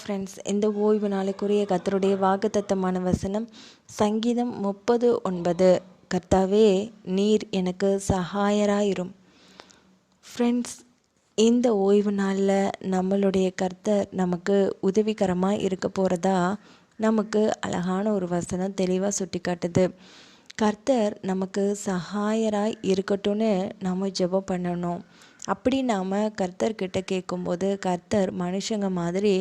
Friends, இந்த ஓய்வு நாளுக்குரிய கர்த்தருடைய வாக்குத்தத்தமான வசனம் சங்கீதம் 30:9. கர்த்தாவே, நீர் எனக்கு சகாயராயிரும். ஃப்ரெண்ட்ஸ், இந்த ஓய்வு நாளில் நம்மளுடைய கர்த்தர் நமக்கு உதவிகரமாக இருக்க போகிறதா நமக்கு அழகான ஒரு வசனம் தெளிவாக சுட்டி காட்டுது. கர்த்தர் நமக்கு சகாயராய் இருக்கட்டும்னு நம்ம ஜெபம் பண்ணணும். அப்படி நாம் கர்த்தர்கிட்ட கேட்கும்போது கர்த்தர் மனுஷங்க மாதிரி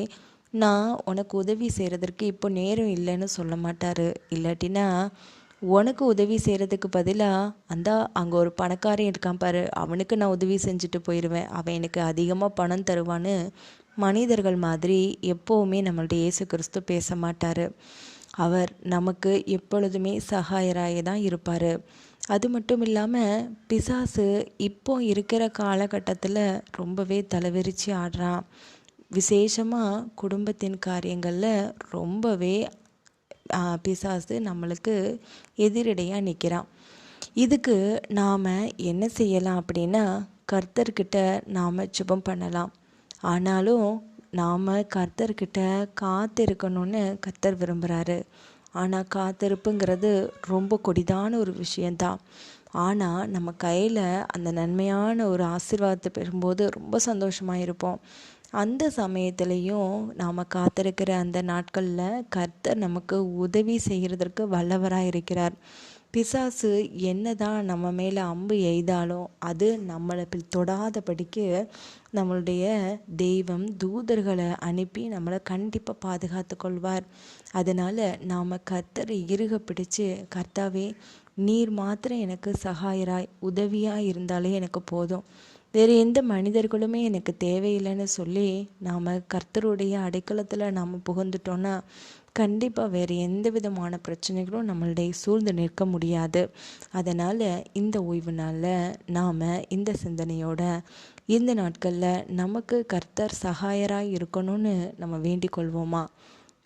நான் உனக்கு உதவி செய்கிறதற்கு இப்போ நேரம் இல்லைன்னு சொல்ல மாட்டார். இல்லாட்டினா உனக்கு உதவி செய்கிறதுக்கு பதிலாக அங்கே ஒரு பணக்காரன் இருக்கான் பாரு, அவனுக்கு நான் உதவி செஞ்சுட்டு போயிடுவேன், அவன் எனக்கு அதிகமாக பணம் தருவான்னு மனிதர்கள் மாதிரி எப்போவுமே நம்மள்ட்ட இயேசு கிறிஸ்து பேச மாட்டார். அவர் நமக்கு எப்பொழுதுமே சகாயராக தான் இருப்பார். அது மட்டும் இல்லாமல் பிசாசு இப்போ இருக்கிற காலகட்டத்தில் ரொம்பவே தலைவிரிச்சு ஆடுறான். விசேஷமாக குடும்பத்தின் காரியங்களில் ரொம்பவே பிசாசு நம்மளுக்கு எதிரடையாக நிற்கிறான். இதுக்கு நாம் என்ன செய்யலாம் அப்படின்னா, கர்த்தர்கிட்ட நாம் ஜெபம் பண்ணலாம். ஆனாலும் நாம் கர்த்தர்கிட்ட காத்திருக்கணும்னு கர்த்தர் விரும்புகிறாரு. ஆனால் காத்திருப்புங்கிறது ரொம்ப கொடிதான ஒரு விஷயந்தான். ஆனால் நம்ம கையில் அந்த நன்மையான ஒரு ஆசீர்வாதத்தை பெறும்போது ரொம்ப சந்தோஷமாக இருப்போம். அந்த சமயத்துலேயும் நாம் காத்திருக்கிற அந்த நாட்களில் கர்த்தர் நமக்கு உதவி செய்கிறதற்கு வல்லவராக இருக்கிறார். பிசாசு என்னதான் நம்ம மேலே அம்பு எய்தாலும் அது நம்மளை தொடாதபடிக்கு நம்மளுடைய தெய்வம் தூதர்களை அனுப்பி நம்மளை கண்டிப்பாக பாதுகாத்து கொள்வார். அதனால் நாம் கர்த்தரை இறுக பிடிச்சு, கர்த்தாவே நீர் மாத்திரம் எனக்கு சகாயராய் உதவியாக இருந்தாலே எனக்கு போதும், வேறு எந்த மனிதர்களுமே எனக்கு தேவையில்லைன்னு சொல்லி நாம் கர்த்தருடைய அடைக்கலத்தில் நாம் புகுந்துட்டோன்னா கண்டிப்பாக வேறு எந்த விதமான பிரச்சனைகளும் நம்மளுடைய சூழ்ந்து நிற்க முடியாது. அதனால் இந்த ஓய்வு நாளில் நாம் இந்த சிந்தனையோட இந்த நாட்களில் நமக்கு கர்த்தர் சகாயராக இருக்கணும்னு நம்ம வேண்டிக் கொள்வோமா?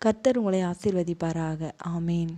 கர்த்தர் உங்களை ஆசீர்வதிப்பாராக. ஆமேன்.